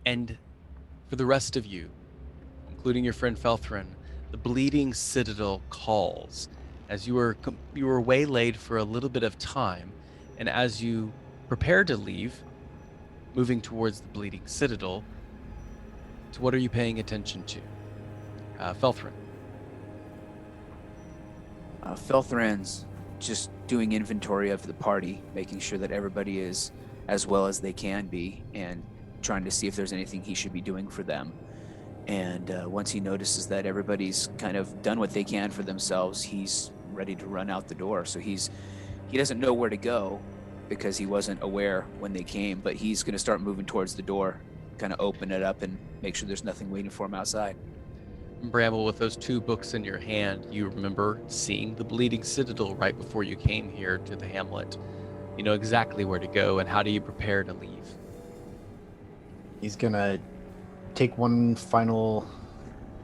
And for the rest of you, including your friend Felthrin, the Bleeding Citadel calls as you were waylaid for a little bit of time, and as you prepare to leave, moving towards the Bleeding Citadel, to what are you paying attention to? Felthrin. Felthran's just doing inventory of the party, making sure that everybody is as well as they can be, and trying to see if there's anything he should be doing for them. And once he notices that everybody's kind of done what they can for themselves, he's ready to run out the door. So he doesn't know where to go because he wasn't aware when they came, but he's going to start moving towards the door, kind of open it up and make sure there's nothing waiting for him outside. Bramble, with those 2 books in your hand, you remember seeing the Bleeding Citadel right before you came here to the hamlet. You know exactly where to go, and how do you prepare to leave? He's gonna take one final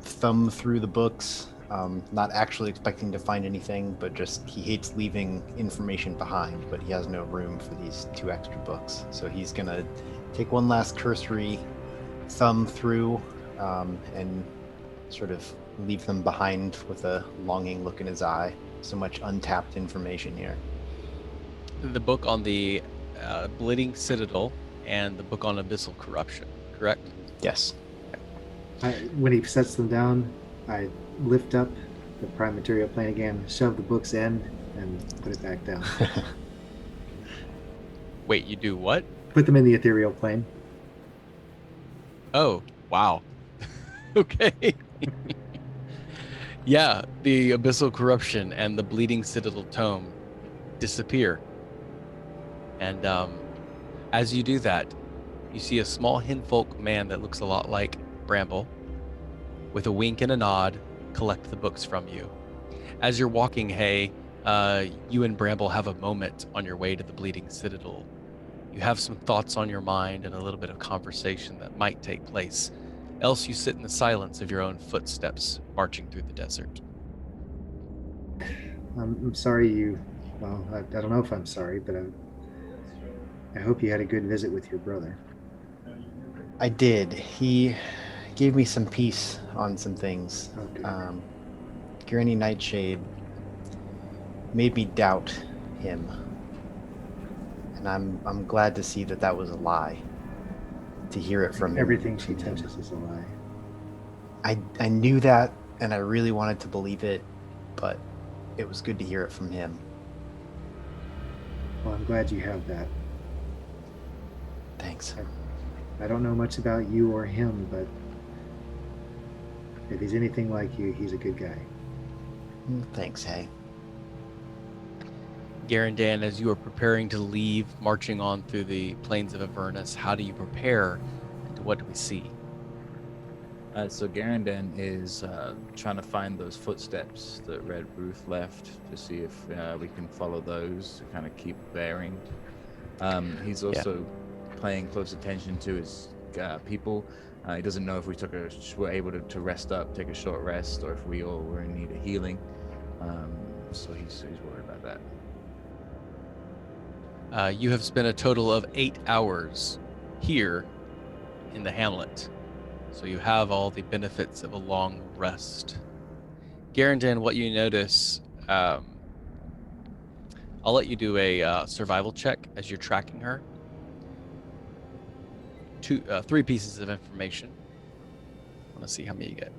thumb through the books, not actually expecting to find anything, but just he hates leaving information behind, but he has no room for these 2 extra books. So he's gonna take one last cursory thumb through and sort of leave them behind with a longing look in his eye. So much untapped information here. The book on the Bleeding Citadel and the book on abyssal corruption, correct? Yes. When he sets them down, I lift up the prime material plane again, shove the books in, and put it back down. Wait, you do what? Put them in the ethereal plane. Oh, wow. Okay. Yeah, the abyssal corruption and the Bleeding Citadel tome disappear. And as you do that, you see a small hinfolk man that looks a lot like Bramble, with a wink and a nod, collect the books from you. As you're walking, Hay, you and Bramble have a moment on your way to the Bleeding Citadel. You have some thoughts on your mind and a little bit of conversation that might take place. Else you sit in the silence of your own footsteps marching through the desert. I'm sorry well, I don't know if I'm sorry, but I hope you had a good visit with your brother. I did. He gave me some peace on some things. Okay. Granny Nightshade made me doubt him. And I'm glad to see that was a lie. To hear it from everything she touches is a lie. I knew that, and I really wanted to believe it, but it was good to hear it from him. Well, I'm glad you have that. Thanks. I don't know much about you or him, but if he's anything like you, he's a good guy. Thanks, Hay. Garandan, as you are preparing to leave, marching on through the plains of Avernus, how do you prepare, and what do we see? So Garandan is trying to find those footsteps that Red Ruth left to see if we can follow those to kind of keep bearing. He's also paying close attention to his people. He doesn't know if we were able to rest up, take a short rest, or if we all were in need of healing. So he's worried about that. You have spent a total of 8 hours here in the hamlet, so you have all the benefits of a long rest. Garandan, what you notice, I'll let you do a survival check as you're tracking her. 3 pieces of information. I want to see how many you get.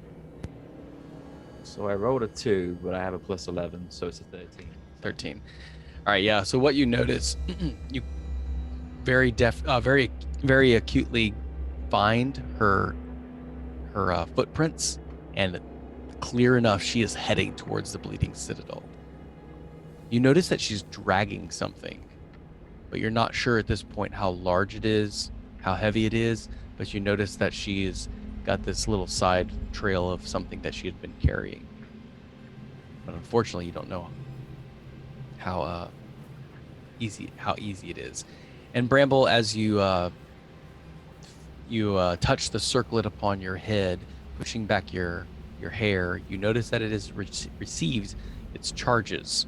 So I rolled a 2, but I have a plus 11, so it's a 13. 13. All right, yeah. So what you notice, you very acutely find her footprints, and clear enough, she is heading towards the Bleeding Citadel. You notice that she's dragging something, but you're not sure at this point how large it is, how heavy it is, but you notice that she's got this little side trail of something that she had been carrying. But unfortunately, you don't know how easy it is. And Bramble, as you touch the circlet upon your head, pushing back your hair, you notice that it has received its charges.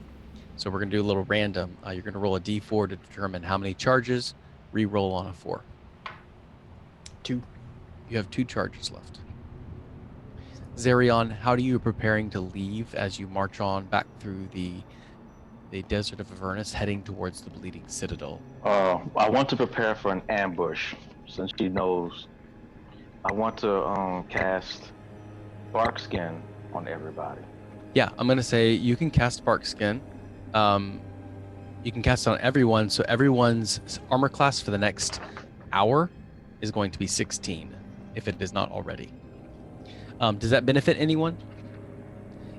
So we're going to do a little random. You're going to roll a d4 to determine how many charges. Re-roll on a 4. 2. You have 2 charges left. Zariel, how are you preparing to leave as you march on back through the desert of Avernus, heading towards the Bleeding Citadel? I want to prepare for an ambush since she knows. I want to cast bark skin on everybody. Yeah, I'm gonna say you can cast Bark Skin. You can cast it on everyone, so everyone's armor class for the next hour is going to be 16, if it is not already. Does that benefit anyone?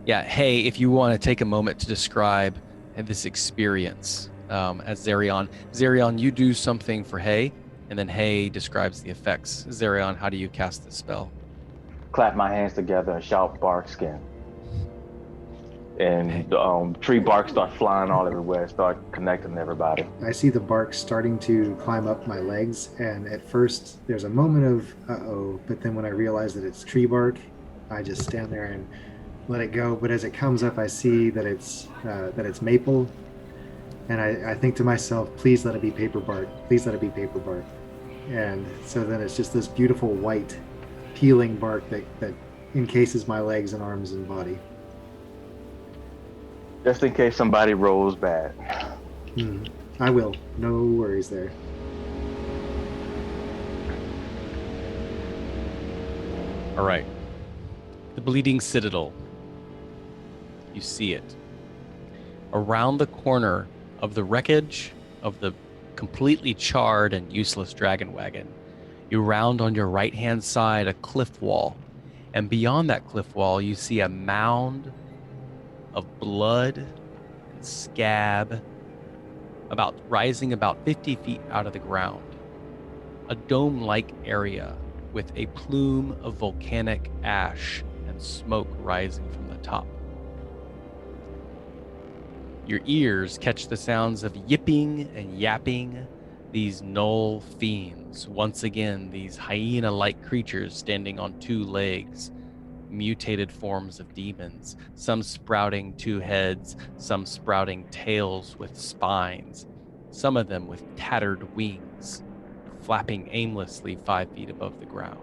Yeah, hey, if you want to take a moment to describe this experience as Zariel. Zariel, you do something for Hay, and then Hay describes the effects. Zariel, how do you cast this spell? Clap my hands together and shout bark skin. And tree bark start flying all everywhere, start connecting everybody. I see the bark starting to climb up my legs, and at first there's a moment of uh-oh, but then when I realize that it's tree bark, I just stand there and let it go. But as it comes up, I see that it's maple, and I think to myself, please let it be paper bark. Please let it be paper bark. And so then it's just this beautiful white peeling bark that encases my legs and arms and body. Just in case somebody rolls bad. I will. No worries there. All right. The Bleeding Citadel. You see it. Around the corner of the wreckage of the completely charred and useless dragon wagon, you round on your right-hand side a cliff wall. And beyond that cliff wall, you see a mound of blood and scab rising about 50 feet out of the ground. A dome-like area with a plume of volcanic ash and smoke rising from the top. Your ears catch the sounds of yipping and yapping, these gnoll fiends. Once again, these hyena-like creatures standing on 2 legs, mutated forms of demons, some sprouting 2 heads, some sprouting tails with spines, some of them with tattered wings, flapping aimlessly 5 feet above the ground.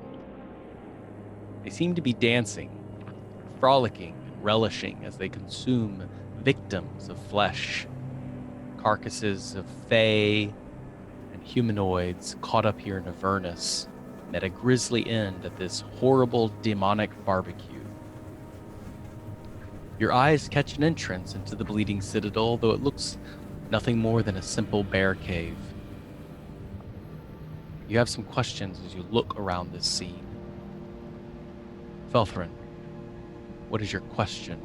They seem to be dancing, frolicking, and relishing as they consume victims of flesh, carcasses of fae and humanoids caught up here in Avernus, at a grisly end at this horrible demonic barbecue. Your eyes catch an entrance into the Bleeding Citadel, though it looks nothing more than a simple bear cave. You have some questions as you look around this scene. Felthrin, what is your question?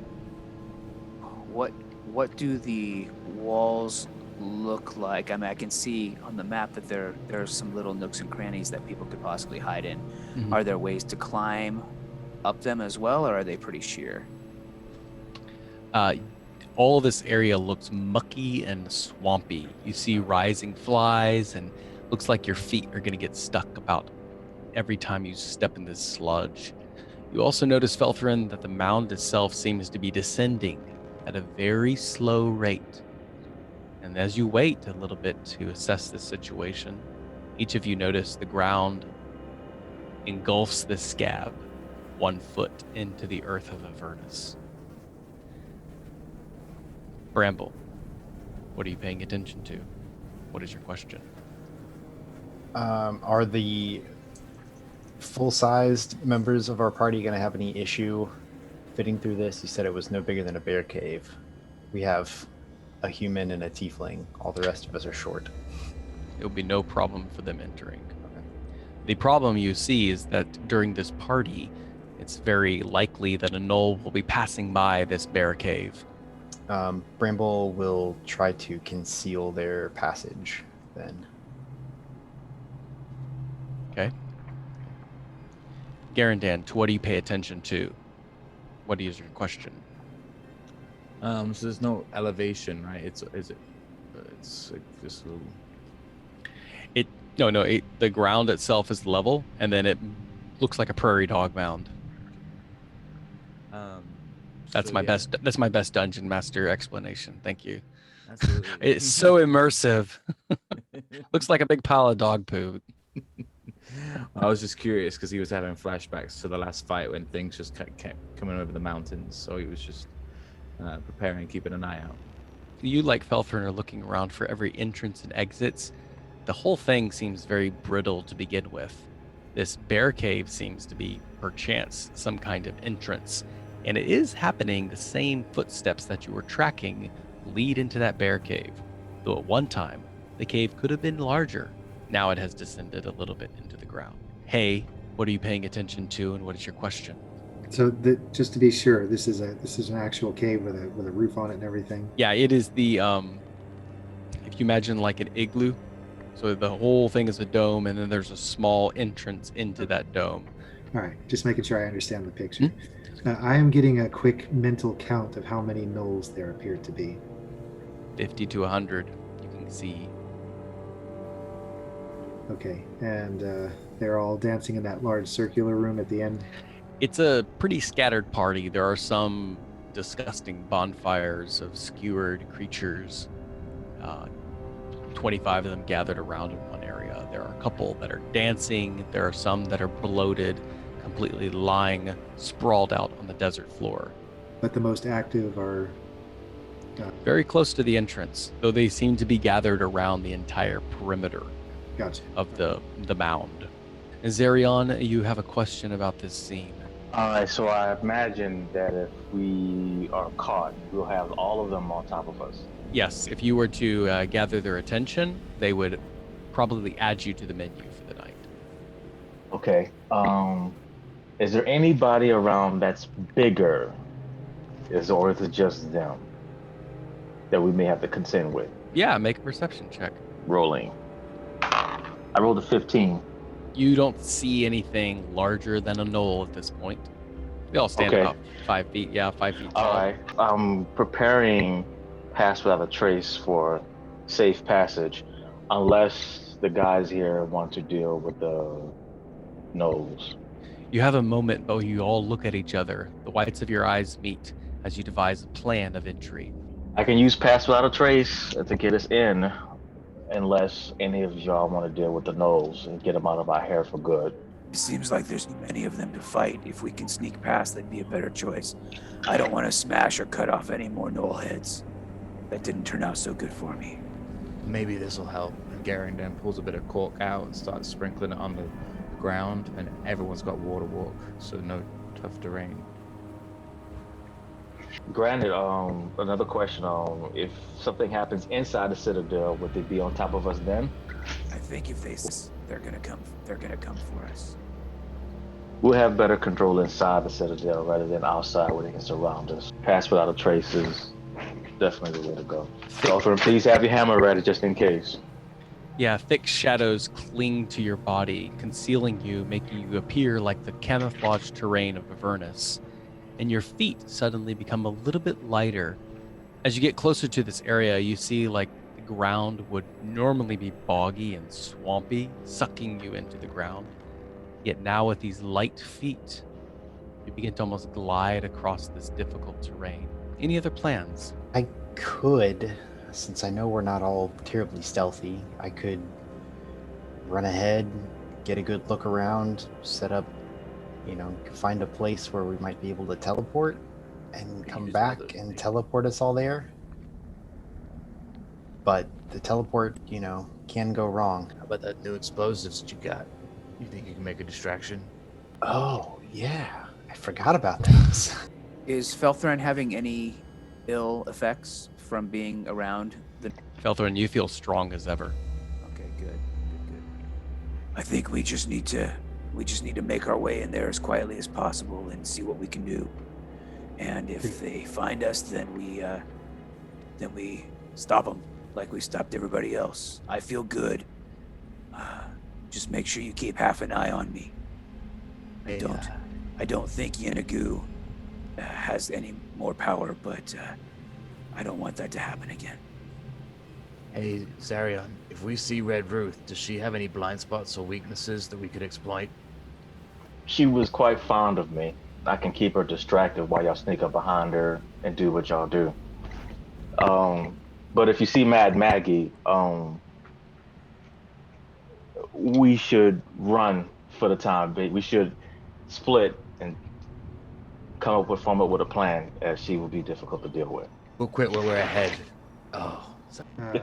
What do the walls look like? I mean, I can see on the map that there are some little nooks and crannies that people could possibly hide in. Mhm. Are there ways to climb up them as well, or are they pretty sheer? All this area looks mucky and swampy. You see rising flies, and looks like your feet are going to get stuck about every time you step in this sludge. You also notice, Felthrin, that the mound itself seems to be descending at a very slow rate. And as you wait a little bit to assess the situation, each of you notice the ground engulfs this scab 1 foot into the earth of Avernus. Bramble, what are you paying attention to? What is your question? Are the full-sized members of our party going to have any issue fitting through this? You said it was no bigger than a bear cave. We have a human and a tiefling. All the rest of us are short. It will be no problem for them entering. Okay. The problem you see is that during this party, it's very likely that a gnoll will be passing by this bear cave. Bramble will try to conceal their passage then. Okay. Garandan, to what do you pay attention to? What is your question? So there's no elevation, right? It's like this little. The ground itself is level, and then it looks like a prairie dog mound. That's my best dungeon master explanation. Thank you. Absolutely. It's so immersive. Looks like a big pile of dog poo. I was just curious because he was having flashbacks to the last fight when things just kept coming over the mountains. So he was just preparing, keeping an eye out. You, like Felthrin, are looking around for every entrance and exits. The whole thing seems very brittle to begin with. This bear cave seems to be, perchance, some kind of entrance. And it is happening the same footsteps that you were tracking lead into that bear cave. Though at one time, the cave could have been larger. Now it has descended a little bit into the ground. Hey, what are you paying attention to, and what is your question? So just to be sure, this is an actual cave with a roof on it and everything. Yeah, it is the if you imagine like an igloo. So the whole thing is a dome, and then there's a small entrance into that dome. All right, just making sure I understand the picture. I am getting a quick mental count of how many gnolls there appear to be. 50 to 100, you can see. Okay, and they're all dancing in that large circular room at the end. It's a pretty scattered party. There are some disgusting bonfires of skewered creatures. 25 of them gathered around in one area. There are a couple that are dancing. There are some that are bloated, completely lying, sprawled out on the desert floor. But the most active are... Very close to the entrance, though they seem to be gathered around the entire perimeter Gotcha. of the mound. And Zariel, you have a question about this scene. All right, so I imagine that if we are caught, we'll have all of them on top of us. Yes, if you were to gather their attention, they would probably add you to the menu for the night. Okay. Is there anybody around that's bigger? Or is it just them that we may have to contend with? Yeah, make a perception check. Rolling. I rolled a 15. You don't see anything larger than a knoll at this point. They all stand Okay. about 5 feet. Yeah, 5 feet tall. All right. I'm preparing Pass Without a Trace for safe passage, unless the guys here want to deal with the gnolls. You have a moment, though. You all look at each other. The whites of your eyes meet as you devise a plan of entry. I can use Pass Without a Trace to get us in, unless any of y'all want to deal with the gnolls and get them out of our hair for good. It seems like there's many of them to fight. If we can sneak past, that'd be a better choice. I don't want to smash or cut off any more gnoll heads. That didn't turn out so good for me. Maybe this will help. And Garen then pulls a bit of cork out and starts sprinkling it on the ground, and everyone's got water walk, so no tough terrain. Granted, another question, if something happens inside the Citadel, would they be on top of us then? I think if they're gonna come for us. We'll have better control inside the Citadel rather than outside where they can surround us. Pass Without a Trace is definitely the way to go. Also, please have your hammer ready just in case. Yeah, thick shadows cling to your body, concealing you, making you appear like the camouflaged terrain of Avernus. And your feet suddenly become a little bit lighter. As you get closer to this area, you see like the ground would normally be boggy and swampy, sucking you into the ground. Yet now with these light feet, you begin to almost glide across this difficult terrain. Any other plans? I could, since I know we're not all terribly stealthy, I could run ahead, get a good look around, set up, find a place where we might be able to teleport and come back and teleport us all there. But the teleport, can go wrong. How about that new explosives that you got? You think you can make a distraction? Oh, yeah. I forgot about those. Is Felthran having any ill effects from being around the... Felthrin, you feel strong as ever. Okay, good. I think we just need to make our way in there as quietly as possible and see what we can do. And if they find us, then we stop them like we stopped everybody else. I feel good. Just make sure you keep half an eye on me. I don't think Yenagu has any more power, but I don't want that to happen again. Hey, Zariel, if we see Red Ruth, does she have any blind spots or weaknesses that we could exploit? She was quite fond of me. I can keep her distracted while y'all sneak up behind her and do what y'all do. But if you see Mad Maggie, we should run for the time being. We should split and form up with a plan, as she will be difficult to deal with. We'll quit where we're ahead. Oh, Uh,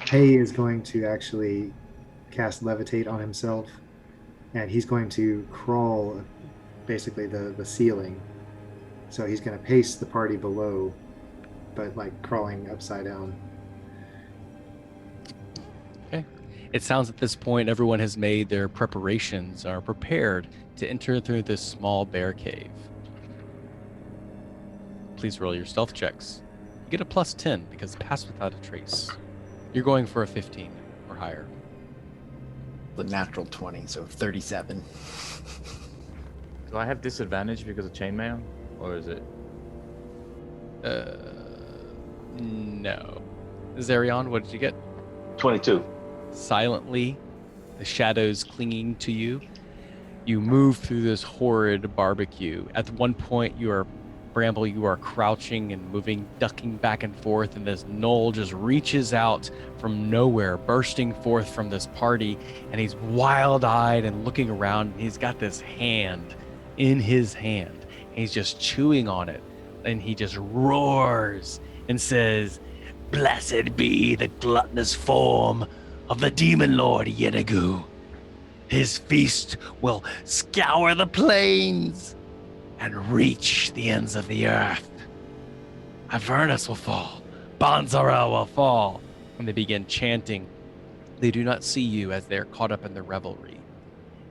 Hay is going to actually cast levitate on himself, and he's going to crawl basically the ceiling. So he's going to pace the party below, but like crawling upside down. Okay. It sounds at this point everyone has made their preparations, are prepared to enter through this small bear cave. Please roll your stealth checks. You get a plus 10 because pass without a trace. You're going for a 15 or higher. The natural 20, so 37. do I have disadvantage because of chainmail, or is it? No. Zariel, what did you get? 22. Silently, the shadows clinging to you. You move through this horrid barbecue. At one point, Bramble, you are crouching and moving, ducking back and forth, and this gnoll just reaches out from nowhere, bursting forth from this party, and he's wild-eyed and looking around, and he's got this hand in his hand, and he's just chewing on it, and he just roars and says, "Blessed be the gluttonous form of the demon lord Yenagu. His feast will scour the plains and reach the ends of the earth. Avernus will fall. Zariel will fall." And they begin chanting. They do not see you as they're caught up in the revelry.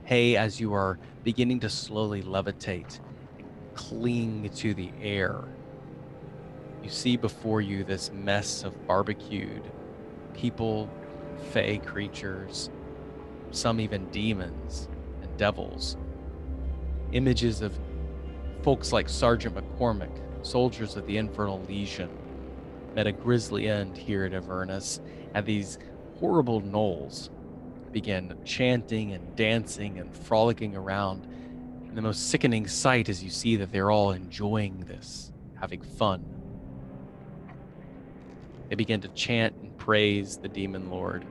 Hey, as you are beginning to slowly levitate and cling to the air, you see before you this mess of barbecued people, fey creatures, some even demons and devils. Images of folks like Sergeant McCormick, soldiers of the Infernal Legion, met a grisly end here at Avernus, and these horrible gnolls begin chanting and dancing and frolicking around. And the most sickening sight is you see that they're all enjoying this, having fun. They begin to chant and praise the demon lord,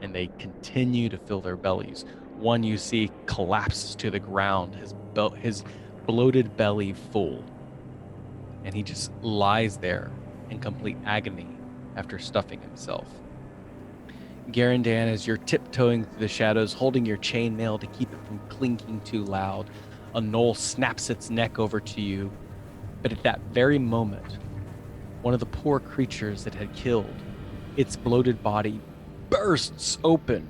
and they continue to fill their bellies. One you see collapses to the ground, his bloated belly full, and he just lies there in complete agony after stuffing himself. Garandan, as you're tiptoeing through the shadows, holding your chainmail to keep it from clinking too loud, a gnoll snaps its neck over to you, but at that very moment, one of the poor creatures that had killed, its bloated body bursts open,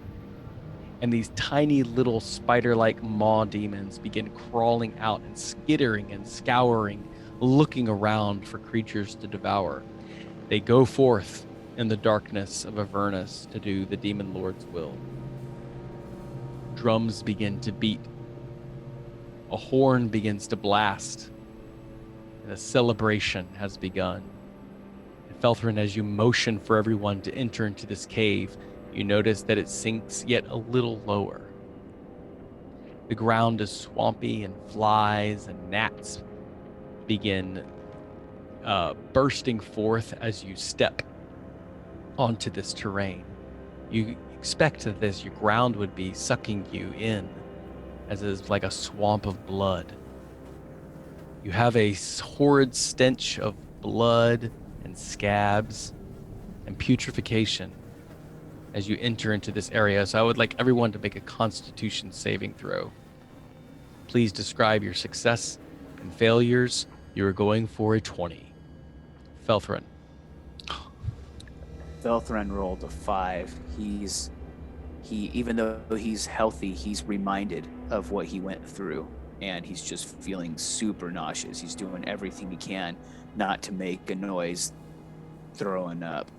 and these tiny little spider-like maw demons begin crawling out and skittering and scouring, looking around for creatures to devour. They go forth in the darkness of Avernus to do the demon lord's will. Drums begin to beat. A horn begins to blast, and a celebration has begun. And Felthrin, as you motion for everyone to enter into this cave, you notice that it sinks yet a little lower. The ground is swampy, and flies and gnats begin bursting forth as you step onto this terrain. You expect that your ground would be sucking you in, as is like a swamp of blood. You have a horrid stench of blood and scabs and putrefaction as you enter into this area. So I would like everyone to make a Constitution saving throw. Please describe your success and failures. You are going for a 20. Felthrin. Felthrin rolled a 5. Even though he's healthy, he's reminded of what he went through, and he's just feeling super nauseous. He's doing everything he can not to make a noise throwing up.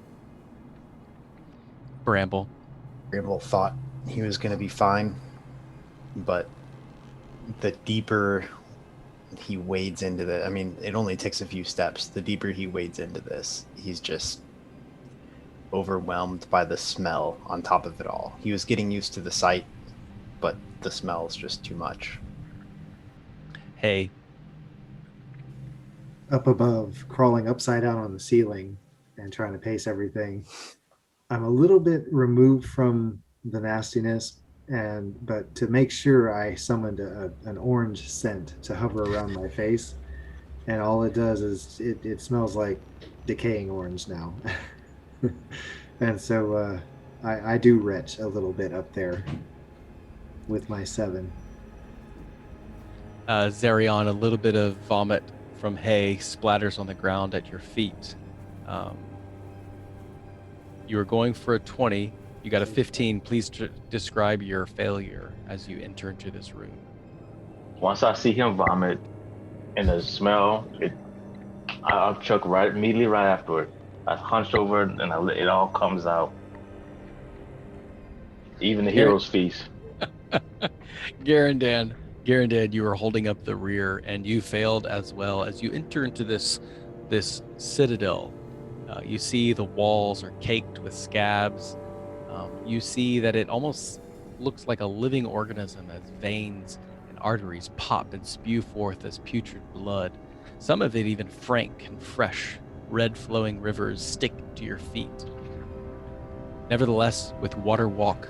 Bramble. Bramble thought he was going to be fine, but the deeper he wades into it only takes a few steps. The deeper he wades into this, he's just overwhelmed by the smell on top of it all. He was getting used to the sight, but the smell is just too much. Hey. Up above, crawling upside down on the ceiling and trying to pace everything, I'm a little bit removed from the nastiness, but to make sure, I summoned an orange scent to hover around my face, and all it does is it smells like decaying orange now. And so I do retch a little bit up there with my 7. Zarion, a little bit of vomit from hay splatters on the ground at your feet. You were going for a 20. You got a 15. Please describe your failure as you enter into this room. Once I see him vomit and the smell, I'll choke immediately right afterward. I hunched over and it all comes out. Even the hero's feast. Garandan, you were holding up the rear, and you failed as well. As you enter into this citadel, you see the walls are caked with scabs. You see that it almost looks like a living organism as veins and arteries pop and spew forth as putrid blood. Some of it even frank and fresh, red flowing rivers stick to your feet. Nevertheless, with water walk,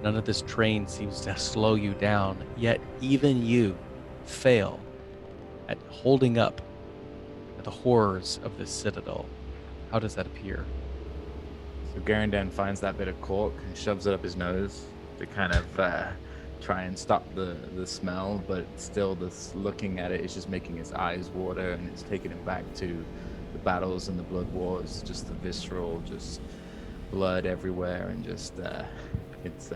none of this train seems to slow you down, yet even you fail at holding up at the horrors of this citadel. How does that appear? So Garandan finds that bit of cork and shoves it up his nose to kind of try and stop the smell, but still this looking at it is just making his eyes water, and it's taking him back to the battles and the blood wars, just the visceral, just blood everywhere, and just it's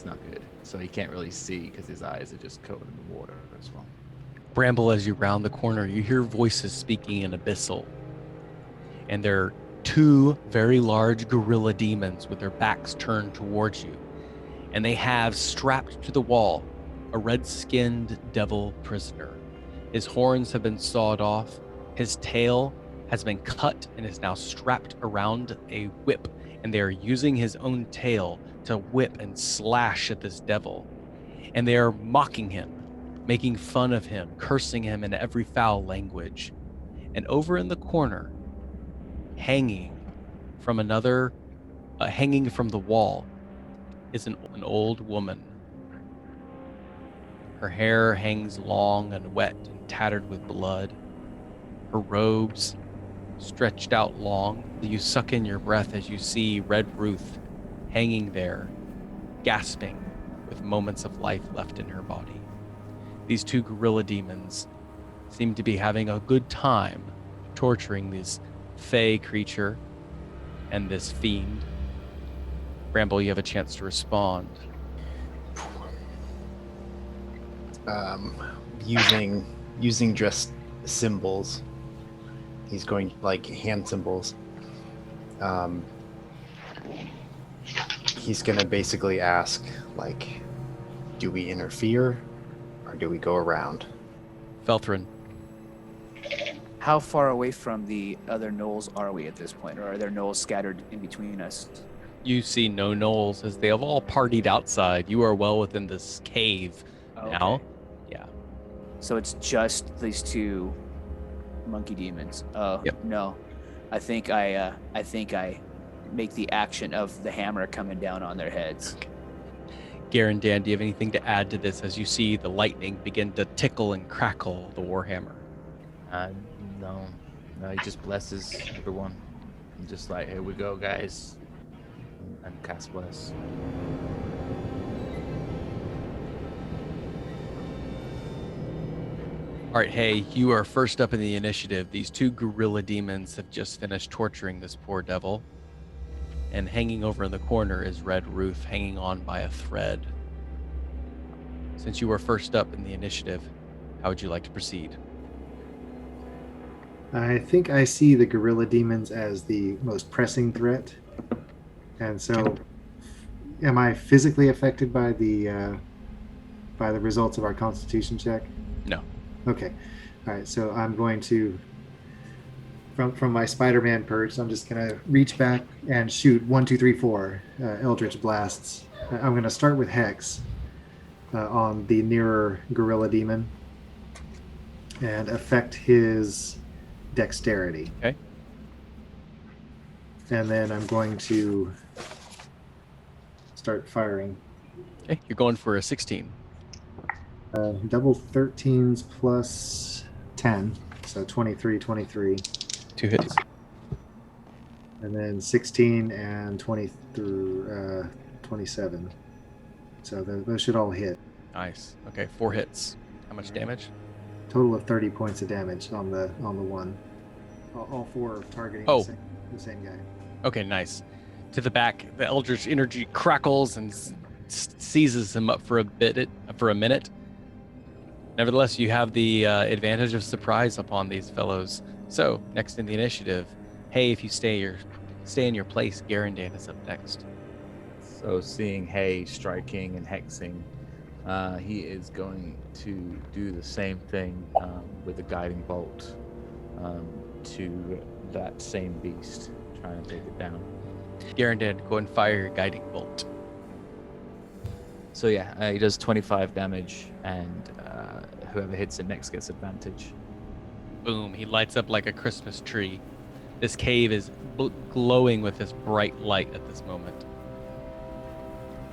not good. So he can't really see because his eyes are just coated in the water as well. Bramble, as you round the corner, you hear voices speaking in Abyssal. And there are 2 very large gorilla demons with their backs turned towards you. And they have strapped to the wall a red-skinned devil prisoner. His horns have been sawed off. His tail has been cut and is now strapped around a whip. And they are using his own tail to whip and slash at this devil. And they are mocking him, making fun of him, cursing him in every foul language. And over in the corner, hanging from the wall, is an old woman. Her hair hangs long and wet and tattered with blood. Her robes stretched out long. You suck in your breath as you see Red Ruth hanging there, gasping with moments of life left in her body. These 2 gorilla demons seem to be having a good time torturing this fey creature and this fiend. Bramble, you have a chance to respond. Using just symbols. He's going like hand symbols. He's gonna basically ask, like, do we interfere or do we go around? Felthrin, How far away from the other gnolls are we at this point, or are there gnolls scattered in between us? you see no gnolls as they have all partied outside. You are well within this cave now. Okay. Yeah. So it's just these 2 monkey demons. Oh, Yep. no. I think I make the action of the hammer coming down on their heads. Garandan, do you have anything to add to this as you see the lightning begin to tickle and crackle the warhammer? No, he just blesses everyone. And just like, here we go, guys, and cast bless. All right, hey, you are first up in the initiative. These 2 gorilla demons have just finished torturing this poor devil. And hanging over in the corner is Red Ruth, hanging on by a thread. Since you were first up in the initiative, how would you like to proceed? I think I see the gorilla demons as the most pressing threat. And so, am I physically affected by the results of our Constitution check? No. Okay. All right. So I'm going to, from my Spider-Man perch, I'm just going to reach back and shoot 1, 2, 3, 4 Eldritch blasts. I'm going to start with Hex on the nearer gorilla demon and affect his dexterity. Okay. And then I'm going to start firing. Okay, you're going for a 16. Double 13s plus 10, so 23, 23. 2 hits. And then 16 and 20 through 27. So those should all hit. Nice. Okay, 4 hits. How much damage? Total of 30 points of damage on the one. All 4 targeting the same guy. Okay, nice. To the back, the Eldritch energy crackles and seizes him up for a minute. Nevertheless, you have the advantage of surprise upon these fellows. So, next in the initiative, hey, if you stay in your place, Garandan is up next. So seeing Hay striking and hexing, he is going to do the same thing with a guiding bolt to that same beast, trying to take it down. Garandan, go and fire your guiding bolt. So yeah, he does 25 damage, and whoever hits it next gets advantage. Boom, he lights up like a Christmas tree. This cave is glowing with this bright light at this moment.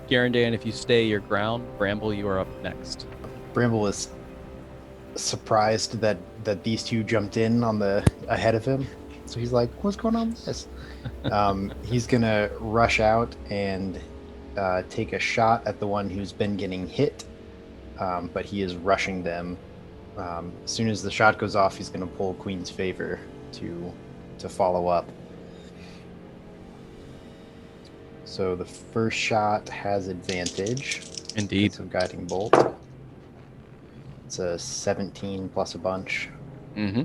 Garandan, if you stay your ground, Bramble, you are up next. Bramble was surprised that these two jumped in on the ahead of him. So he's like, what's going on with this? He's gonna rush out and take a shot at the one who's been getting hit, but he is rushing them. As soon as the shot goes off, he's gonna pull Queen's Favor to follow up. So the first shot has advantage. Indeed. So guiding bolt. It's a 17 plus a bunch. Mm-hmm.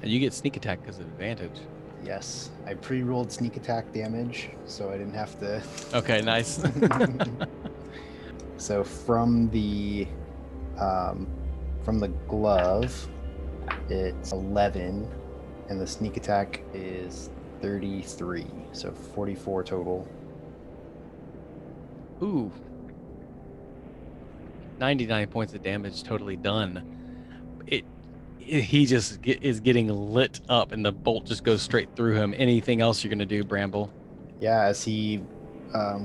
And you get sneak attack because of advantage. Yes, I pre-rolled sneak attack damage, so I didn't have to. Okay, nice. So from the glove, it's 11, and the sneak attack is 33, so 44 total. Ooh. 99 points of damage, totally done. He just is getting lit up, and the bolt just goes straight through him. Anything else you're going to do, Bramble? Yeah, as he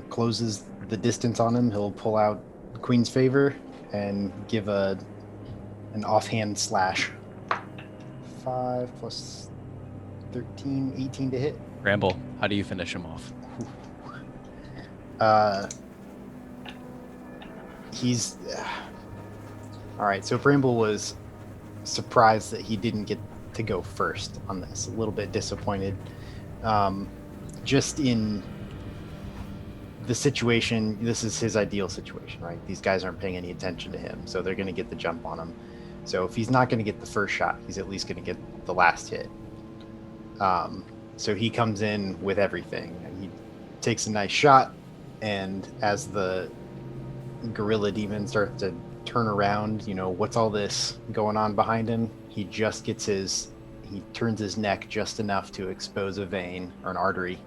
closes the distance on him, he'll pull out Queen's Favor and give an offhand slash. 5 plus 13, 18 to hit. Bramble, how do you finish him off? He's all right. So Bramble was surprised that he didn't get to go first on this. A little bit disappointed. Just in the situation, this is his ideal situation, right? These guys aren't paying any attention to him, so they're going to get the jump on him. So if he's not going to get the first shot, he's at least going to get the last hit. So he comes in with everything, and he takes a nice shot. And as the gorilla demon starts to turn around, what's all this going on behind him? He just he turns his neck just enough to expose a vein or an artery,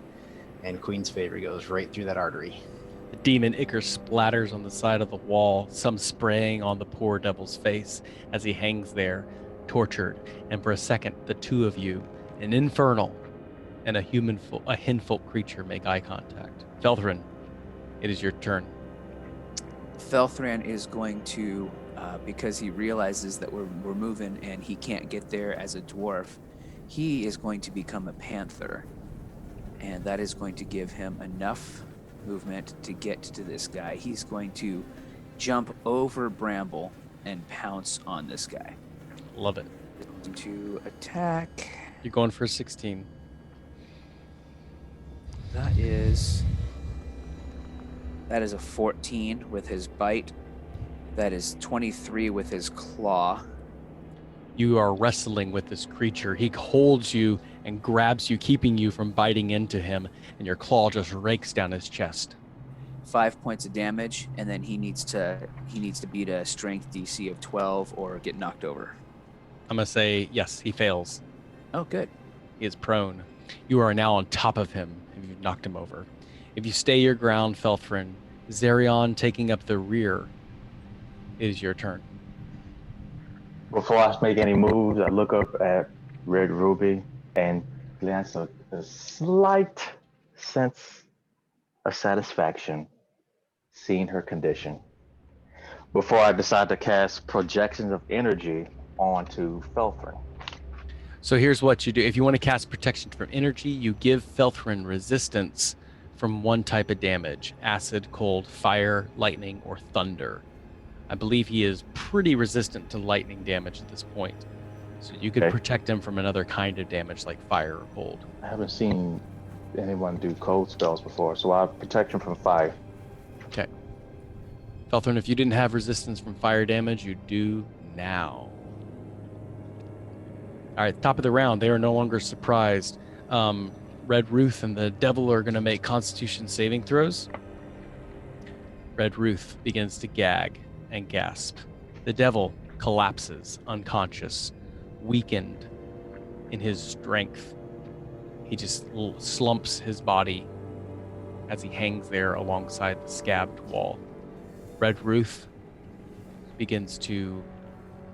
and Queen's Favor goes right through that artery. The demon ichor splatters on the side of the wall, some spraying on the poor devil's face as he hangs there, tortured. And for a second, the two of you, an infernal and a hinfolk creature, make eye contact. Felthrin, it is your turn. Felthran is going to, because he realizes that we're moving and he can't get there as a dwarf, he is going to become a panther. And that is going to give him enough movement to get to this guy. He's going to jump over Bramble and pounce on this guy. Love it. To attack. You're going for 16. That is a 14 with his bite. That is 23 with his claw. You are wrestling with this creature. He holds you and grabs you, keeping you from biting into him, and your claw just rakes down his chest. 5 points of damage, and then he needs to beat a strength DC of 12 or get knocked over. I'm going to say, yes, he fails. Oh, good. He is prone. You are now on top of him, and you've knocked him over. If you stay your ground, Felthrin, Zariel taking up the rear, it is your turn. Before I make any moves, I look up at Red Ruby and glance a slight sense of satisfaction seeing her condition, before I decide to cast projections of energy onto Felthrin. So here's what you do. If you want to cast protection from energy, you give Felthrin resistance from one type of damage: acid, cold, fire, lightning, or thunder. I believe he is pretty resistant to lightning damage at this point. So you could Okay. protect him from another kind of damage like fire or cold. I haven't seen anyone do cold spells before, so I'll protect him from fire. Okay. Felthrin, if you didn't have resistance from fire damage, you do now. All right, top of the round, they are no longer surprised. Red Ruth and the Devil are going to make Constitution saving throws. Red Ruth begins to gag and gasp. The Devil collapses, unconscious, weakened in his strength. He just slumps his body as he hangs there alongside the scabbed wall. Red Ruth begins to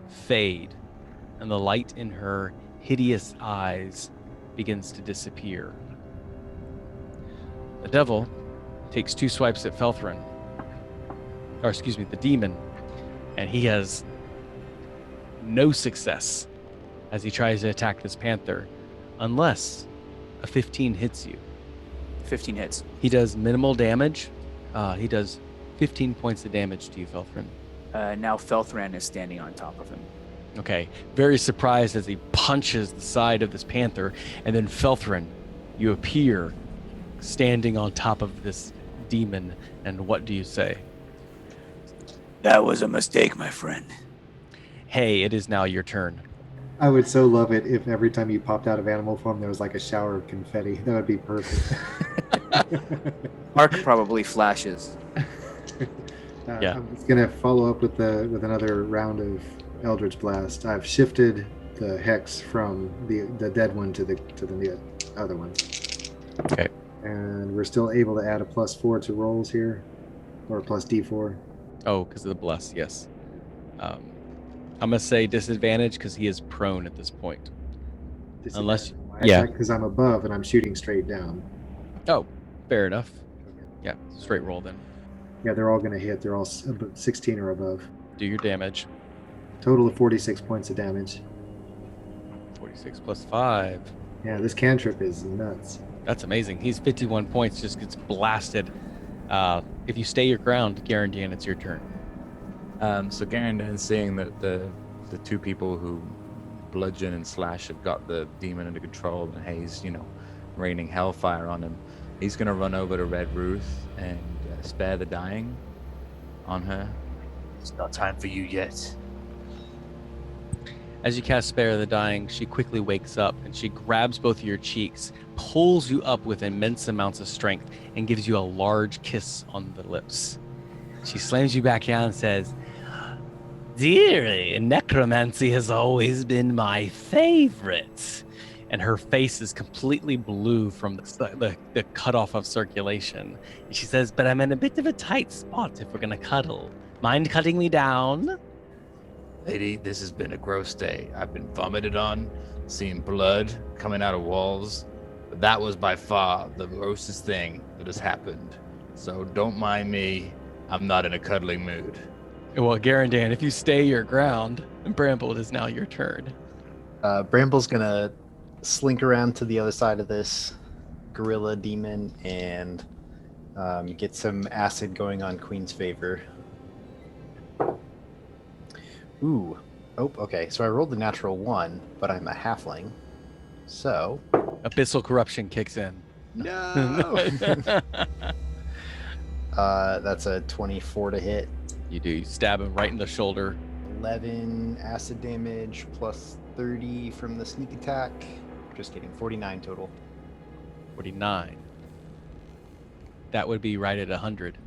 fade, and the light in her hideous eyes begins to disappear. The Devil takes 2 swipes at Felthrin, or excuse me, the demon, and he has no success as he tries to attack this panther, unless a 15 hits you. 15 hits. He does minimal damage. He does 15 points of damage to you, Felthrin. Now Felthran is standing on top of him. Okay, very surprised as he punches the side of this panther, and then Felthrin, you appear standing on top of this demon, and what do you say? That was a mistake, my friend. Hey, it is now your turn. I would so love it if every time you popped out of animal form, there was like a shower of confetti. That would be perfect. Mark probably flashes. Yeah. I'm just gonna follow up with another round of Eldritch Blast. I've shifted the hex from the dead one to the other one. Okay. And we're still able to add a +4 to rolls here, or a +D4. Oh, because of the bless, yes. I'm gonna say disadvantage because he is prone at this point. Unless- yeah. Because I'm above and I'm shooting straight down. Oh, fair enough. Yeah, straight roll then. Yeah, they're all gonna hit. They're all 16 or above. Do your damage. Total of 46 points of damage. 46 plus 5. Yeah, this cantrip is nuts. That's amazing. He's 51 points, just gets blasted. If you stay your ground, Garandian, it's your turn. So Garandan, seeing that the 2 people who bludgeon and slash have got the demon under control, and he's raining hellfire on him, he's gonna run over to Red Ruth and spare the dying on her. It's not time for you yet. As you cast Spare the Dying, she quickly wakes up and she grabs both of your cheeks, pulls you up with immense amounts of strength, and gives you a large kiss on the lips. She slams you back down and says, "Dearie, necromancy has always been my favorite." And her face is completely blue from the cutoff of circulation. And she says, "But I'm in a bit of a tight spot if we're going to cuddle. Mind cutting me down?" Lady, this has been a gross day. I've been vomited on, seeing blood coming out of walls. But that was by far the grossest thing that has happened. So don't mind me. I'm not in a cuddling mood. Well, Garandan, if you stay your ground, Bramble, it is now your turn. Bramble's gonna slink around to the other side of this gorilla demon and get some acid going on Queen's favor. Ooh. Oh, okay. So I rolled the natural 1, but I'm a halfling. So. Abyssal corruption kicks in. No! That's a 24 to hit. You do. You stab him right in the shoulder. 11 acid damage plus 30 from the sneak attack. Just kidding. 49 total. 49. That would be right at 100.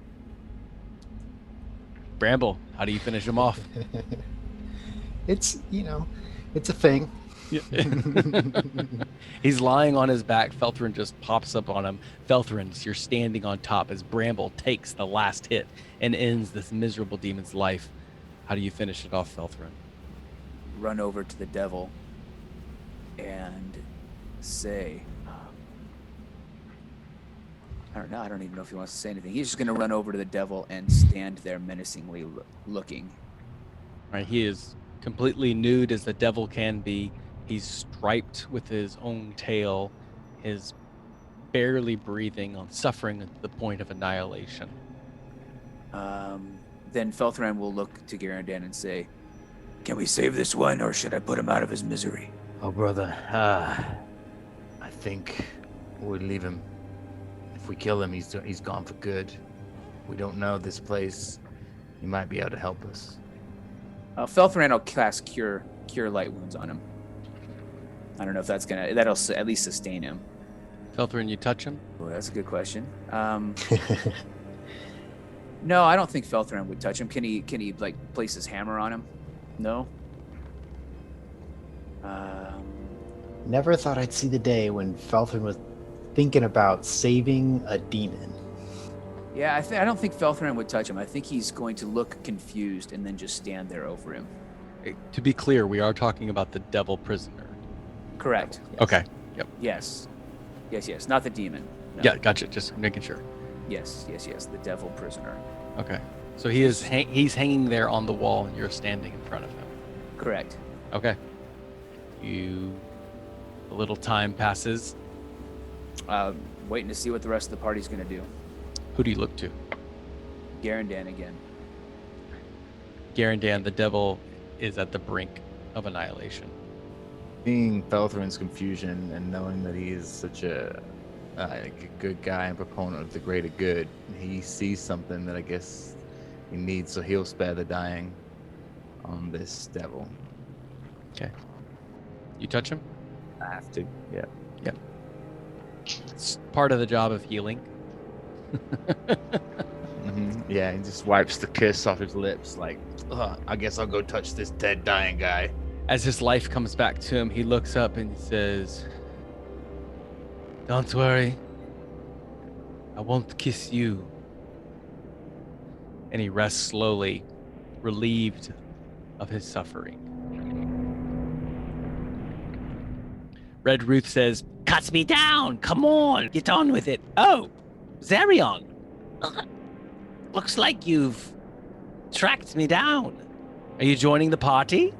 Bramble, how do you finish him off? It's, it's a thing. He's lying on his back. Felthrin just pops up on him. Felthrin, you're standing on top as Bramble takes the last hit and ends this miserable demon's life. How do you finish it off, Felthrin? Run over to the devil and say, I don't know. I don't even know if he wants to say anything. He's just going to run over to the devil and stand there menacingly looking. Right, he is completely nude as the devil can be. He's striped with his own tail, his barely breathing, on suffering at the point of annihilation. Then Felthran will look to Garandan and say, "Can we save this one, or should I put him out of his misery?" Oh, brother, I think we'll leave him. If we kill him, he's gone for good. We don't know this place. He might be able to help us. Felthran will cast cure light wounds on him. I don't know if that'll at least sustain him. Felthrin, you touch him? Well, that's a good question. No, I don't think Felthran would touch him. Can he like place his hammer on him? No. Never thought I'd see the day when Felthrin was thinking about saving a demon. Yeah, I don't think Felthran would touch him. I think he's going to look confused and then just stand there over him. To be clear, we are talking about the devil prisoner. Correct. Yes. Okay. Yep. Yes. Yes. Not the demon. No. Yeah, gotcha. Just making sure. Yes. The devil prisoner. Okay. So he's hanging there on the wall, and you're standing in front of him. Correct. Okay. A little time passes. Waiting to see what the rest of the party's going to do. Who do you look to? Garandan again. Garandan, the devil, is at the brink of annihilation. Seeing Felthrin's confusion and knowing that he is such a good guy and proponent of the greater good, he sees something that I guess he needs, so he'll spare the dying on this devil. Okay. You touch him? I have to. Yeah. Yep. It's part of the job of healing. Yeah, he just wipes the kiss off his lips like, I guess I'll go touch this dead, dying guy. As his life comes back to him, he looks up and says, "Don't worry. I won't kiss you." And he rests slowly, relieved of his suffering. Red Ruth says, "Cut me down! Come on! Get on with it! Oh, Zariel! Looks like you've tracked me down. Are you joining the party?"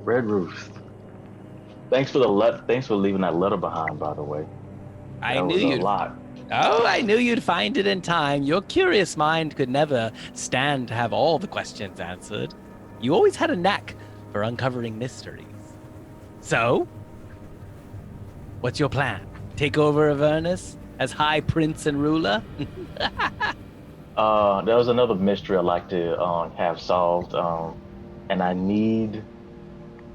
Red Roof. Thanks for leaving that letter behind, by the way. I That knew was a you'd. lot. Oh, I knew you'd find it in time. Your curious mind could never stand to have all the questions answered. You always had a knack for uncovering mysteries. So, what's your plan? Take over Avernus as High Prince and ruler? There was another mystery I'd like to have solved, and I need.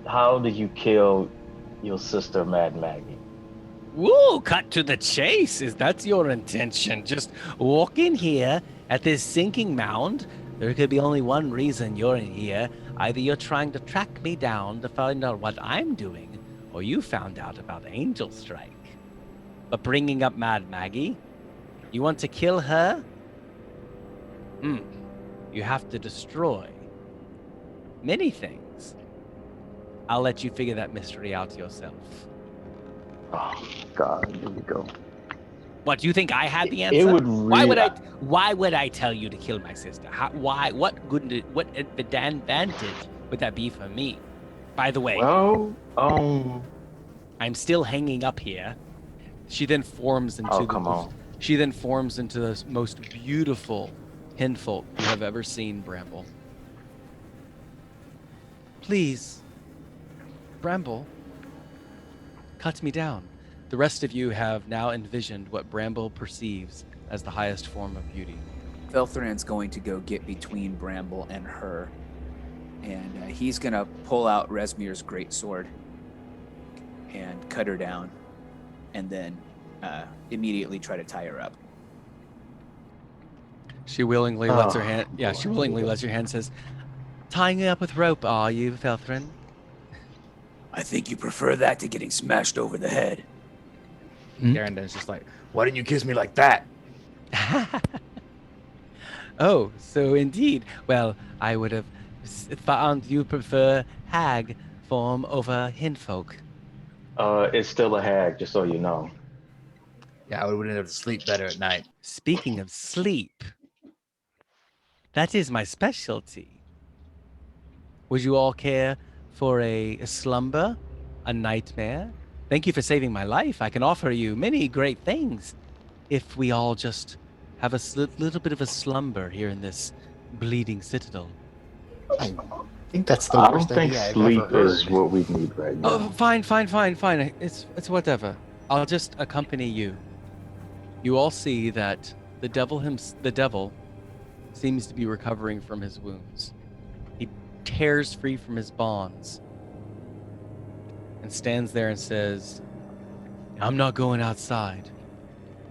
How did you kill your sister, Mad Maggie? Woo, cut to the chase. Is that your intention? Just walk in here at this sinking mound. There could be only one reason you're in here. Either you're trying to track me down to find out what I'm doing, or you found out about Angelstrike. But bringing up Mad Maggie, you want to kill her? You have to destroy many things. I'll let you figure that mystery out yourself. Oh God, here we go. What, do you think I had the answer? It would Why really. would I tell you to kill my sister? Why? What advantage would that be for me? By the way, Well, I'm still hanging up here. She then forms into She then forms into the most beautiful hinfolk you have ever seen, Bramble. Please, Bramble, cut me down. The rest of you have now envisioned what Bramble perceives as the highest form of beauty. Felthran's going to go get between Bramble and her, and he's going to pull out Resmir's greatsword and cut her down, and then immediately try to tie her up. She willingly lets her hand. Yeah, she willingly lets your hand. Says, "Tying you up with rope, are you, Felthrin?" I think you prefer that to getting smashed over the head. Garandan's just like, why didn't you kiss me like that? Oh, so indeed. Well, I would have found you prefer hag form over hinfolk. it's still a hag, just so you know. Yeah, I would have been able to sleep better at night. Speaking of sleep, that is my specialty. Would you all care for a slumber, a nightmare? Thank you for saving my life. I can offer you many great things if we all just have a little bit of a slumber here in this Bleeding Citadel. I think that's the I worst don't think idea I've sleep ever is heard. what we need right Oh, now. fine. It's whatever. I'll just accompany you. You all see that the devil seems to be recovering from his wounds. He tears free from his bonds and stands there and says, I'm not going outside.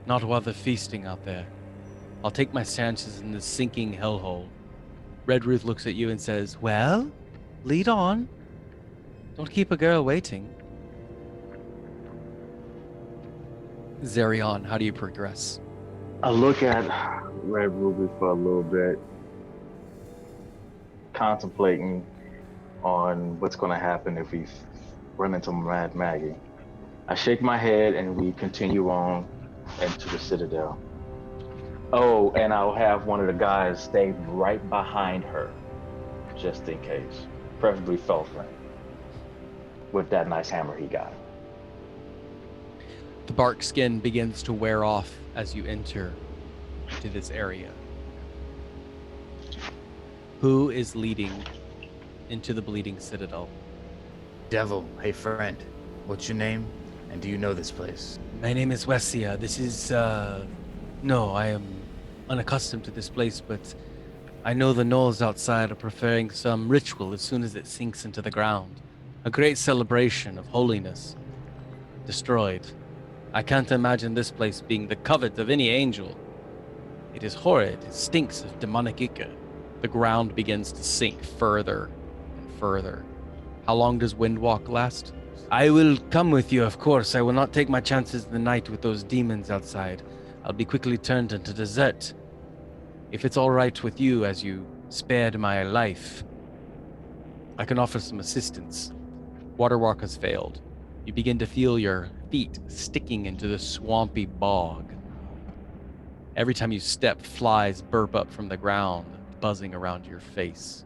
Not while they're feasting out there. I'll take my chances in this sinking hellhole. Red Ruth looks at you and says, well, lead on. Don't keep a girl waiting. Zariel, how do you progress? I look at Red Ruby for a little bit, contemplating on what's going to happen if we run into Mad Maggie. I shake my head and we continue on into the Citadel. Oh, and I'll have one of the guys stay right behind her, just in case. Preferably Felfrin, with that nice hammer he got. The bark skin begins to wear off as you enter to this area. Who is leading into the Bleeding Citadel? Devil, hey friend, what's your name? And do you know this place? My name is Wesia. This is, no, I am unaccustomed to this place, but I know the gnolls outside are preparing some ritual as soon as it sinks into the ground. A great celebration of holiness. Destroyed. I can't imagine this place being the covet of any angel. It is horrid. It stinks of demonic ichor. The ground begins to sink further and further. How long does Windwalk last? I will come with you, of course. I will not take my chances in the night with those demons outside. I'll be quickly turned into dessert. If it's all right with you as you spared my life, I can offer some assistance. Waterwalk has failed. You begin to feel your feet sticking into the swampy bog. Every time you step, flies burp up from the ground, buzzing around your face.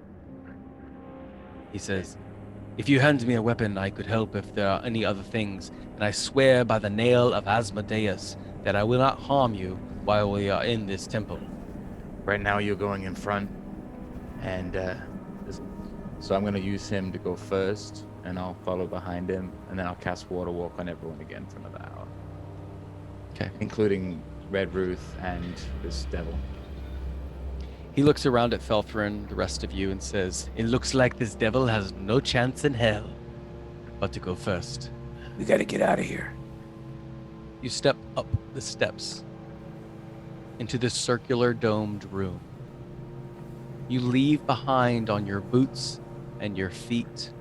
He says, if you hand me a weapon, I could help if there are any other things, and I swear by the nail of Asmodeus that I will not harm you while we are in this temple. Right now you're going in front, and so I'm going to use him to go first, and I'll follow behind him, and then I'll cast Water Walk on everyone again for another hour. Okay. Including Red Ruth and this devil. He looks around at Felthrin, the rest of you, and says, it looks like this devil has no chance in hell but to go first. We got to get out of here. You step up the steps into this circular domed room. You leave behind on your boots and your feet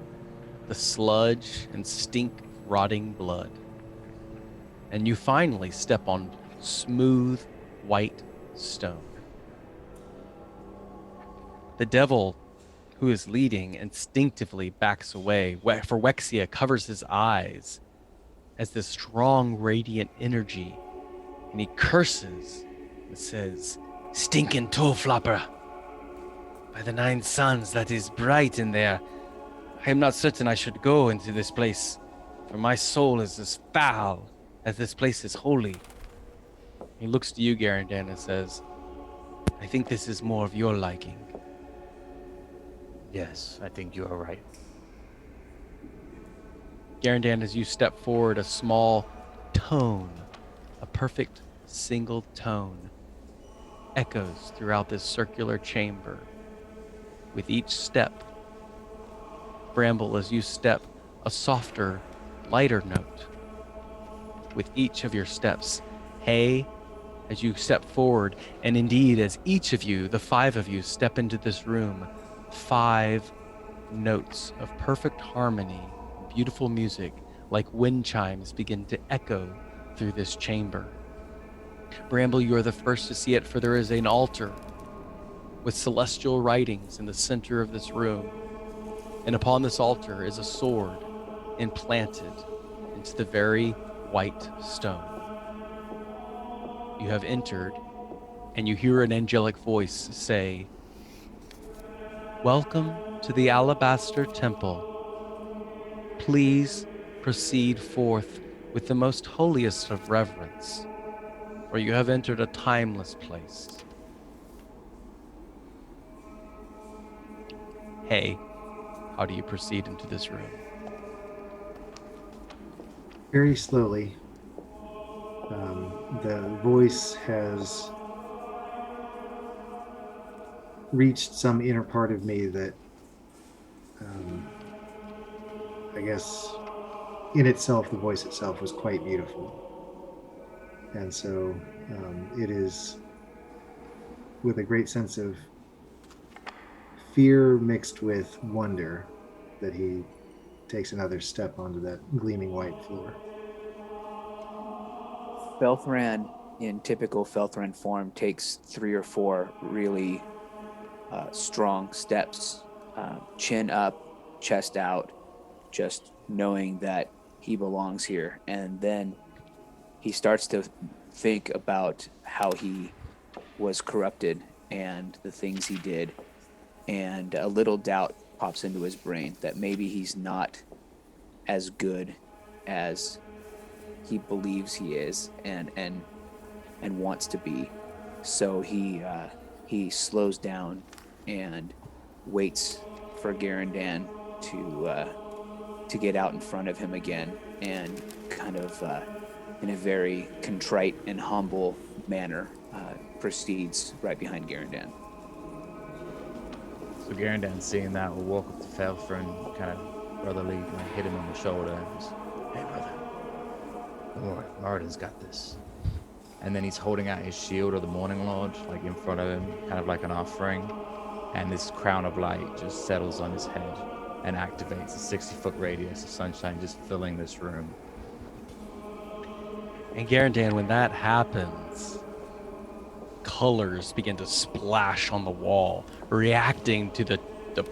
the sludge and stink of rotting blood. And you finally step on smooth white stone. The devil who is leading instinctively backs away, for Wexia covers his eyes as this strong radiant energy, and he curses and says, stinking toe flopper. By the 9 suns that is bright in there, I am not certain I should go into this place, for my soul is as foul as this place is holy. He looks to you, Garandan, and says, I think this is more of your liking. Yes, I think you are right. Garandan, as you step forward, a small tone, a perfect single tone, echoes throughout this circular chamber. With each step, Bramble, as you step, a softer, lighter note. With each of your steps, Hay, as you step forward, and indeed as each of you, the 5 of you, step into this room, 5 notes of perfect harmony, beautiful music, like wind chimes, begin to echo through this chamber. Bramble, you are the first to see it, for there is an altar with celestial writings in the center of this room. And upon this altar is a sword implanted into the very white stone. you have entered, and you hear an angelic voice say, "Welcome to the Alabaster Temple. Please proceed forth with the most holiest of reverence, for you have entered a timeless place." Hey, how do you proceed into this room? Very slowly. The voice has reached some inner part of me that, I guess, in itself, the voice itself was quite beautiful. And so it is with a great sense of fear mixed with wonder that he takes another step onto that gleaming white floor. Felthran, in typical Felthran form, takes 3 or 4 really strong steps, chin up, chest out, just knowing that he belongs here. And then he starts to think about how he was corrupted and the things he did. And a little doubt pops into his brain that maybe he's not as good as he believes he is and wants to be. So he slows down and waits for Garandan to get out in front of him again, and kind of in a very contrite and humble manner proceeds right behind Garandan. So Garandan, seeing that, will walk up to Felfra and kind of brotherly hit him on the shoulder. Just, "Hey, brother. Don't worry, Moradin's got this." And then he's holding out his shield of the Morning Lord, like in front of him, kind of like an offering. And this crown of light just settles on his head and activates a 60-foot radius of sunshine just filling this room. And Garandan, when that happens, colors begin to splash on the wall, reacting to the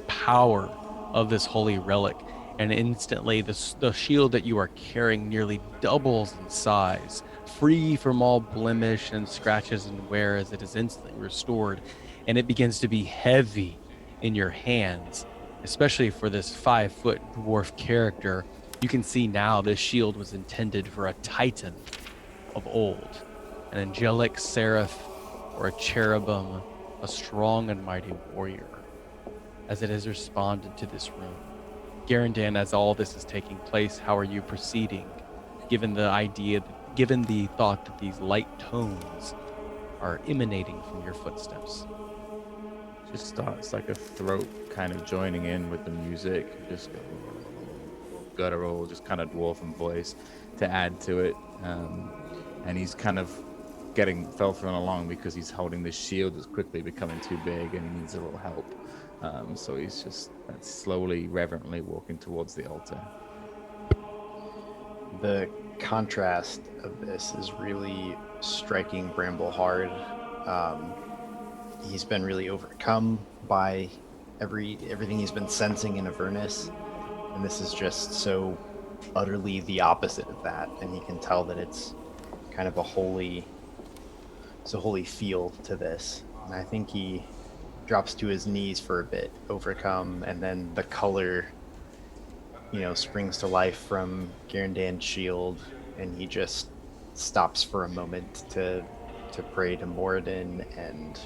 power of this holy relic. And instantly, the shield that you are carrying nearly doubles in size, free from all blemish and scratches and wear, as it is instantly restored. And it begins to be heavy in your hands, especially for this 5-foot dwarf character. You can see now this shield was intended for a titan of old, an angelic seraph or a cherubim, a strong and mighty warrior, as it has responded to this room. Garandan, as all this is taking place, how are you proceeding, given the thought that these light tones are emanating from your footsteps? Just starts like a throat kind of joining in with the music, just go guttural, just kind of dwarven voice to add to it. And he's kind of getting Felthron along because he's holding this shield that's quickly becoming too big and he needs a little help. So he's just slowly, reverently walking towards the altar. The contrast of this is really striking Bramble hard. He's been really overcome by everything he's been sensing in Avernus, and this is just so utterly the opposite of that. And he can tell that it's kind of a holy feel to this. And I think he drops to his knees for a bit, overcome, and then the color, springs to life from Garandan's shield, and he just stops for a moment to pray to Moradin and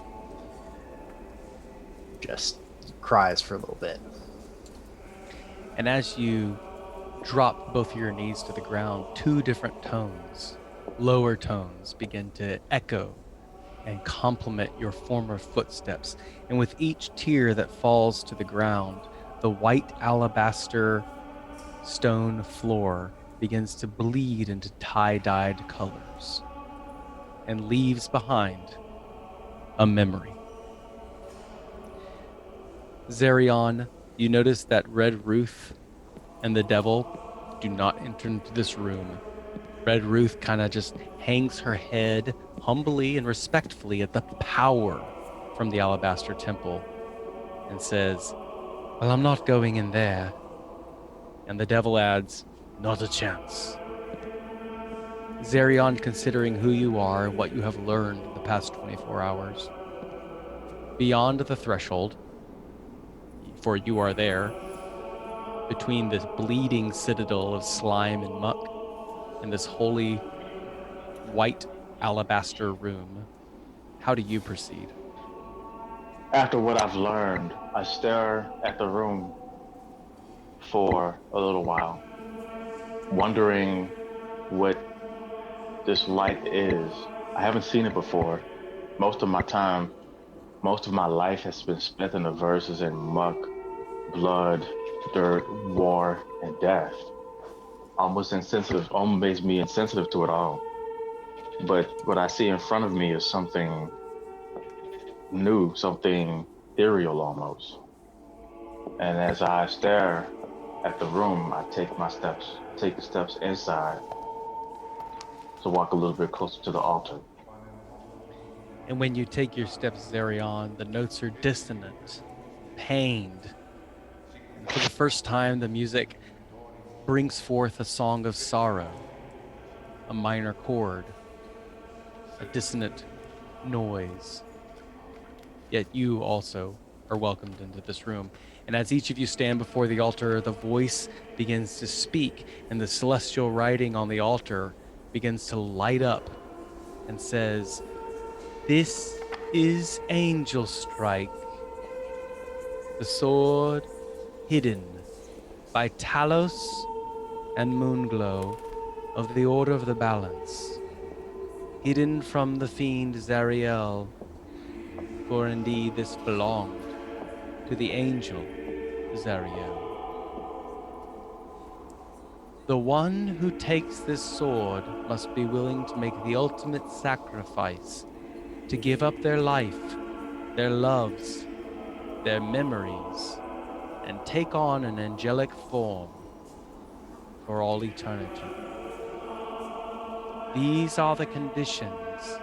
just cries for a little bit. And as you drop both of your knees to the ground, 2 different tones, lower tones, begin to echo and complement your former footsteps. And with each tear that falls to the ground, the white alabaster stone floor begins to bleed into tie-dyed colors and leaves behind a memory. Zariel, you notice that Red Ruth and the devil do not enter into this room. Red Ruth kind of just hangs her head humbly and respectfully at the power from the Alabaster Temple and says, "Well, I'm not going in there." And the devil adds, "Not a chance." Zariel, considering who you are and what you have learned the past 24 hours. Beyond the threshold, for you are there, between this bleeding citadel of slime and muck and this holy white alabaster room, how do you proceed? After what I've learned, I stare at the room for a little while, wondering what this light is. I haven't seen it before. Most of my time, most of my life has been spent in the verses in muck, blood, dirt, war, and death. Almost insensitive, almost makes me insensitive to it all. But what I see in front of me is something new, something ethereal almost. And as I stare at the room, I take the steps inside to walk a little bit closer to the altar. And when you take your steps, Zariel, the notes are dissonant, pained. And for the first time, the music brings forth a song of sorrow, a minor chord, a dissonant noise. Yet you also are welcomed into this room. And as each of you stand before the altar, the voice begins to speak, and the celestial writing on the altar begins to light up and says, "This is Angelstrike, the sword hidden by Talos and Moonglow of the Order of the Balance, hidden from the fiend Zariel, for indeed this belonged to the angel Zariel. The one who takes this sword must be willing to make the ultimate sacrifice, to give up their life, their loves, their memories, and take on an angelic form for all eternity. These are the conditions."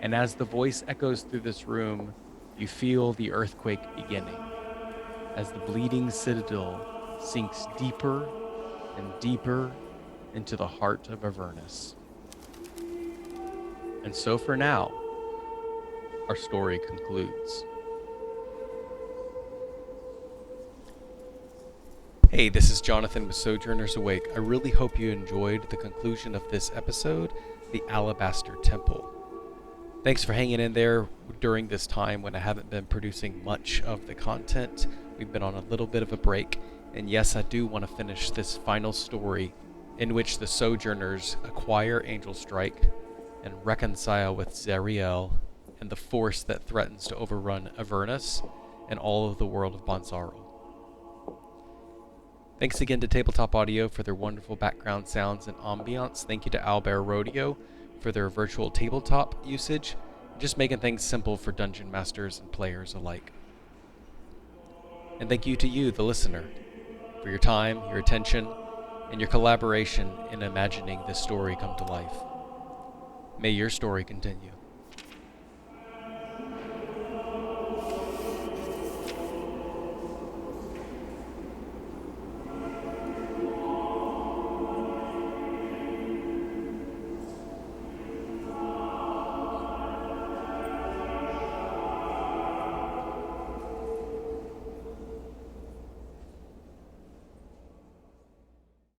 And as the voice echoes through this room, you feel the earthquake beginning, as the bleeding citadel sinks deeper and deeper into the heart of Avernus. And so for now, our story concludes. Hey, this is Jonathan with Sojourners Awake. I really hope you enjoyed the conclusion of this episode, The Alabaster Temple. Thanks for hanging in there during this time when I haven't been producing much of the content. We've been on a little bit of a break, and yes, I do want to finish this final story in which the Sojourners acquire Angelstrike and reconcile with Zariel and the force that threatens to overrun Avernus and all of the world of Bonzaro. Thanks again to Tabletop Audio for their wonderful background sounds and ambiance. Thank you to Owlbear Rodeo for their virtual tabletop usage, just making things simple for dungeon masters and players alike. And thank you to you, the listener, for your time, your attention, and your collaboration in imagining this story come to life. May your story continue.